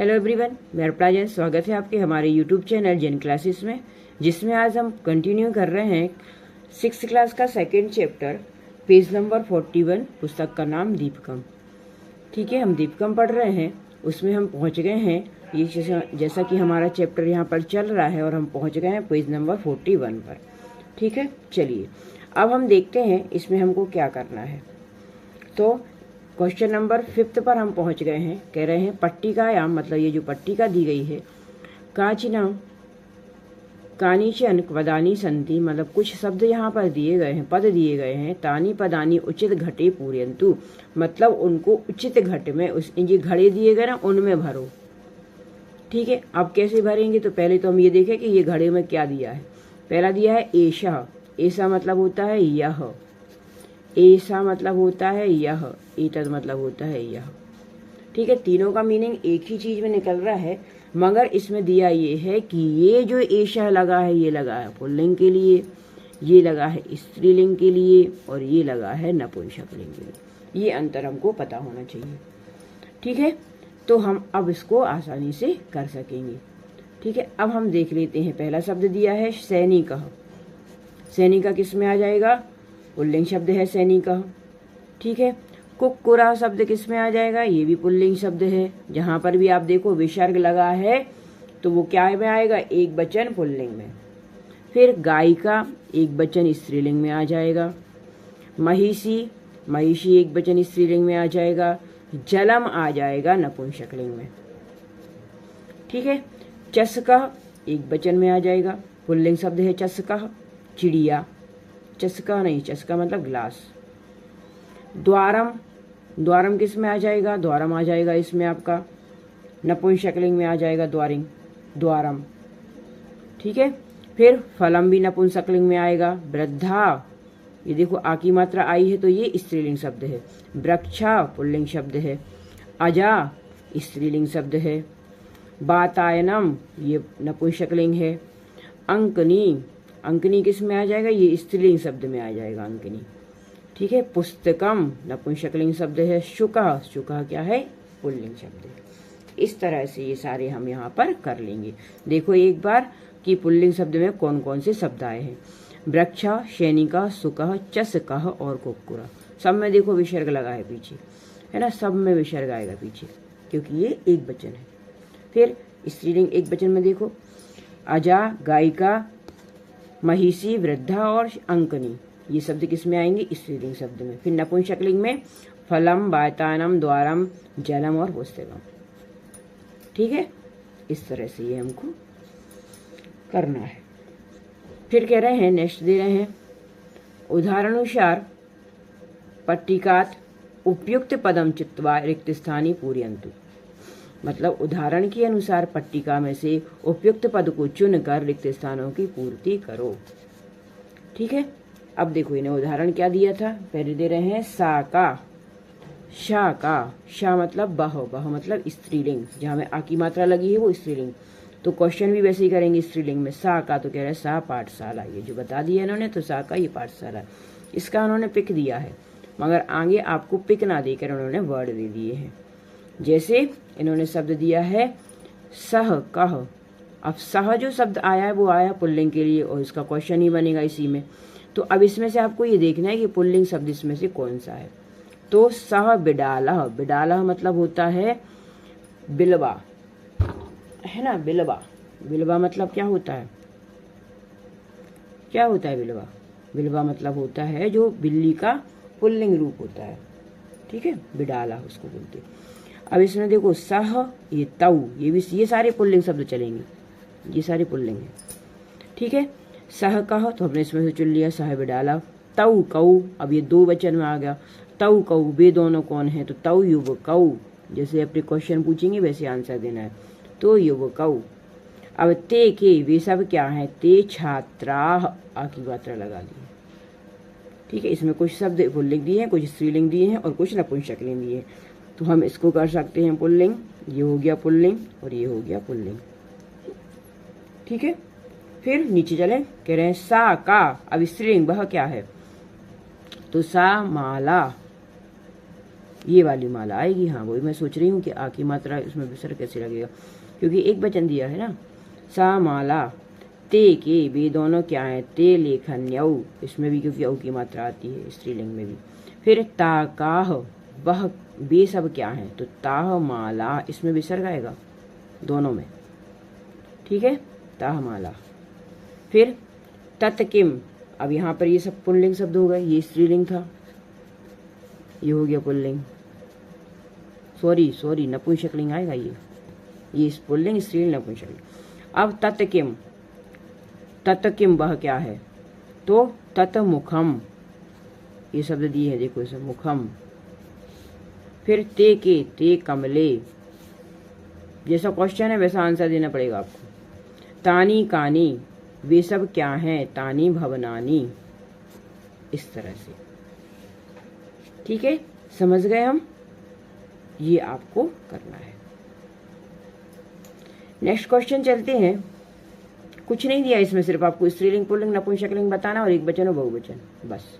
Hello everyone, मैं अर्पणा। स्वागत है आपके हमारे यूट्यूब चैनल जैन क्लासेस में, जिसमें आज हम कंटिन्यू कर रहे हैं 6th क्लास का सेकंड चैप्टर, पेज नंबर 41, पुस्तक का नाम दीपकम। ठीक है, हम दीपकम पढ़ रहे हैं। उसमें हम पहुंच गए हैं, ये जैसा कि हमारा चैप्टर यहाँ पर चल रहा है और हम पहुंच गए हैं पेज नंबर 41 पर। ठीक है, चलिए अब हम देखते हैं इसमें हमको क्या करना है। तो क्वेश्चन नंबर 5 पर हम पहुंच गए हैं। कह रहे हैं पट्टिकायाम, मतलब ये जो पट्टिका दी गई है, काचिना कानिचन पदानी संति, मतलब कुछ शब्द यहाँ पर दिए गए हैं, पद दिए गए हैं। तानी पदानी उचित घटे पूर्यंतु, मतलब उनको उचित घट में, उस ये घड़े दिए गए ना उनमें भरो। ठीक है, अब कैसे भरेंगे? तो पहले तो हम ये देखें कि ये घड़े में क्या दिया है। पहला दिया है ऐसा। ऐसा मतलब होता है यह, ऐसा मतलब होता है यह, एतद मतलब होता है यह। ठीक है, तीनों का मीनिंग एक ही चीज में निकल रहा है, मगर इसमें दिया ये है कि ये जो ऐसा लगा है, ये लगा है पुल्लिंग के लिए, ये लगा है स्त्रीलिंग के लिए, और ये लगा है नपुंसकलिंग के लिए। ये अंतर हमको पता होना चाहिए। ठीक है, तो हम अब इसको आसानी से कर सकेंगे। ठीक है, अब हम देख लेते हैं। पहला शब्द दिया है सैनिकः। सैनिका किस में आ जाएगा? पुल्लिंग शब्द है सैनिकः। ठीक है, कुक्कुरा शब्द किस में आ जाएगा? ये भी पुल्लिंग शब्द है। जहां पर भी आप देखो विसर्ग लगा है तो वो क्या में आएगा? एक वचन पुल्लिंग में। फिर गायिका एक वचन स्त्रीलिंग में आ जाएगा। महिषी, महिषी एक वचन स्त्रीलिंग में आ जाएगा। जलम आ जाएगा नपुंसकलिंग में। ठीक है, चषकः एक वचन में आ जाएगा, पुल्लिंग शब्द है चषकः। चिड़िया, चषका नहीं, चषका मतलब ग्लास। द्वारम, द्वारम किस में आ जाएगा? द्वारम आ जाएगा इसमें आपका नपुंसकलिंग में आ जाएगा द्वारिंग, द्वारम। ठीक है, फिर फलम भी नपुंसकलिंग में आएगा। वृद्धा, ये देखो आ की मात्रा आई है तो ये स्त्रीलिंग शब्द है। वृक्षा पुल्लिंग शब्द है। अजा स्त्रीलिंग शब्द है। वातायनम ये नपुंसकलिंग है। अंकनी, अंकनी किस में आ जाएगा? ये स्त्रीलिंग शब्द में आ जाएगा अंकनी। ठीक है, पुस्तकम नपुंसकलिंग शब्द है। शुकः, शुकः क्या है? पुल्लिंग शब्द है। इस तरह से ये सारे हम यहाँ पर कर लेंगे। देखो एक बार कि पुल्लिंग शब्द में कौन कौन से शब्द आए हैं। वृक्षा, सैनिका, सुकः, चषकः और कुक्कुरा। सब में देखो विसर्ग लगा है पीछे, है ना? सब में विसर्ग आएगा पीछे, क्योंकि ये एक वचन है। फिर स्त्रीलिंग एक वचन में देखो, अजा, गायिका, महिषी, वृद्धा और अंकनी, ये शब्द किस में आएंगे? स्त्रीलिंग शब्द में। फिर नपुंसकलिंग में फलम, वातायनम, द्वारम, जलम और पुस्तकम। ठीक है, इस तरह से ये हमको करना है। फिर कह रहे हैं, नेक्स्ट दे रहे हैं, उदाहरणानुसार पट्टिकात उपयुक्त पदम चित्वा रिक्त स्थानी पूरयन्तु, मतलब उदाहरण के अनुसार पट्टिका में से उपयुक्त पद को चुनकर रिक्त स्थानों की पूर्ति करो। ठीक है, अब देखो इन्हें उदाहरण क्या दिया था। पहले दे रहे हैं साका, शाका, शा मतलब बह, बह मतलब स्त्रीलिंग, जहां में आ की मात्रा लगी है वो स्त्रीलिंग। तो क्वेश्चन भी वैसे ही करेंगे स्त्रीलिंग में। सा का तो कह रहे हैं सा पाठशाला, ये जो बता दिया इन्होंने, तो सा का ये पाठशाला, इसका उन्होंने पिक दिया है, मगर आगे आपको पिक ना देकर उन्होंने वर्ड दे दिए हैं। जैसे इन्होंने शब्द दिया है सह कह। अब सह जो शब्द आया है वो आया पुल्लिंग के लिए और इसका क्वेश्चन ही बनेगा इसी में। तो अब इसमें से आपको ये देखना है कि पुल्लिंग शब्द इसमें से कौन सा है। तो सह बिडालह, बिडालह मतलब होता है बिलवा, है ना? बिलवा, बिलवा मतलब क्या होता है? क्या होता है बिलवा? बिलवा मतलब होता है जो बिल्ली का पुल्लिंग रूप होता है। ठीक है, बिडाला उसको बोलते हैं। अब इसमें देखो सह, ये तऊ, ये भी, ये सारे पुल्लिंग शब्द चलेंगे, ये सारे पुल्लिंग है। ठीक है, सह कह तो हमने इसमें से चुन लिया, सह बिडाला। तऊ कऊ, अब ये दो वचन में आ गया। तऊ कऊ, वे दोनों कौन है? तो तऊ युव कऊ, जैसे अपने क्वेश्चन पूछेंगे वैसे आंसर देना है। तो युव कऊ। अब ते के, वे सब क्या है? ते छात्राः, आ की मात्रा लगा दी। ठीक है, इसमें कुछ शब्द पुल्लिंग दिए हैं, कुछ स्त्रीलिंग दिए हैं और कुछ नपुंसकलिंग दिए हैं। तो हम इसको कर सकते हैं पुल्लिंग, ये हो गया पुल्लिंग और ये हो गया पुल्लिंग। ठीक है, फिर नीचे चले, कह रहे हैं सा का, अब स्त्रीलिंग वह क्या है? तो सा माला, ये वाली माला आएगी। हाँ वही मैं सोच रही हूँ कि आ की मात्रा इसमें विसर्ग कैसे लगेगा, क्योंकि एक वचन दिया है ना। सा माला ते के, वे दोनों क्या है, ते लेखन यऊ, इसमें भी क्योंकि औ की मात्रा आती है स्त्रीलिंग में भी। फिर ताकाह, वह वे सब क्या है, तो ताह माला, इसमें विसर्ग आएगा दोनों में, ठीक है, ताह माला। फिर तत्किम, अब यहाँ पर ये सब पुल्लिंग शब्द हो गए, ये स्त्रीलिंग था, ये हो गया पुल्लिंग, सॉरी नपुंसकलिंग आएगा ये पुल्लिंग स्त्रीलिंग नपुंसकलिंग। अब तत्किम, तत्किम वह क्या है, तो तत्मुखम, ये शब्द दिए है देखो इसे, मुखम। फिर ते के, ते कमले, जैसा क्वेश्चन है वैसा आंसर देना पड़ेगा आपको। तानी कानी, वे सब क्या हैं, तानी भवनानी, इस तरह से, ठीक है, समझ गए हम, ये आपको करना है। नेक्स्ट क्वेश्चन चलते हैं। कुछ नहीं दिया इसमें, सिर्फ आपको स्त्रीलिंग पुल्लिंग नपुंसकलिंग बताना और एक वचन और बहुवचन, बस।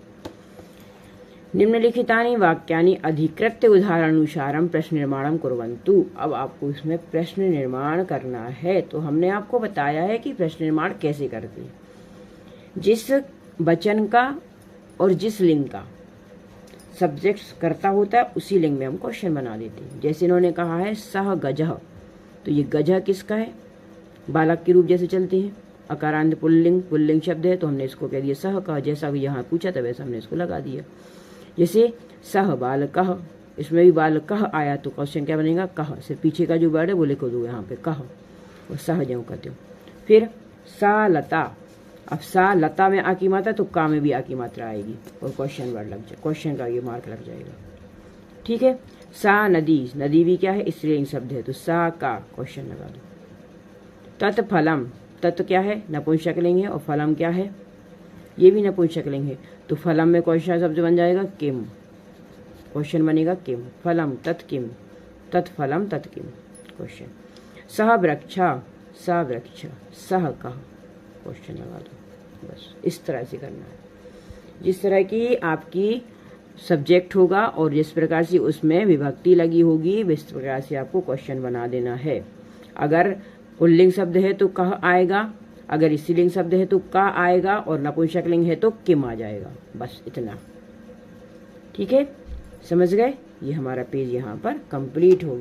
निम्नलिखितानि वाक्यानि अधिकृत्य उदाहरणानुसारम प्रश्न निर्माणम कुर्वन्तु। अब आपको इसमें प्रश्न निर्माण करना है, तो हमने आपको बताया है कि प्रश्न निर्माण कैसे करते हैं। जिस वचन का और जिस लिंग का सब्जेक्ट करता होता है उसी लिंग में हम क्वेश्चन बना देते हैं। जैसे इन्होंने कहा है सह गजह, तो ये गजह किसका है, बालक के रूप जैसे चलते हैं, अकारांत पुल्लिंग शब्द है, तो हमने इसको कह दिया सह का, जैसा यहाँ पूछा था वैसा हमने इसको लगा दिया। जैसे सह बालकः, इसमें भी बालकः आया तो क्वेश्चन क्या बनेगा, कह, सिर्फ पीछे का जो वर्ड है वो लिखो दो यहाँ पे, कह, और सह जो कहते हो। फिर सा लता, अब सा लता में आ की मात्रा, तो का में भी आ की मात्रा आएगी और क्वेश्चन वर्ड लग जाए, क्वेश्चन का ये मार्क लग जाएगा, ठीक है। सा नदी, नदी भी क्या है, स्त्रीलिंग शब्द है, तो सा का क्वेश्चन लगा दो। तत्फलम, तत् क्या है, नपुंसकलिंग है, और फलम क्या है, ये भी नपुंसकलिंग है, तो फलम में क्वेश्चन शब्द बन जाएगा किम, क्वेश्चन बनेगा किम, फलम तत्किम, तत्फलम तत्किम, क्वेश्चन। सह वृक्षा, सा वृक्ष, सह कह, क्वेश्चन लगा दो, बस इस तरह से करना है। जिस तरह की आपकी सब्जेक्ट होगा और जिस प्रकार से उसमें विभक्ति लगी होगी, इस प्रकार से आपको क्वेश्चन बना देना है। अगर पुल्लिंग शब्द है तो कह आएगा, अगर स्त्रीलिंग शब्द है तो का आएगा, और नपुंसकलिंग है तो किम आ जाएगा, बस इतना, ठीक है, समझ गए। ये हमारा पेज यहाँ पर कंप्लीट हो गया।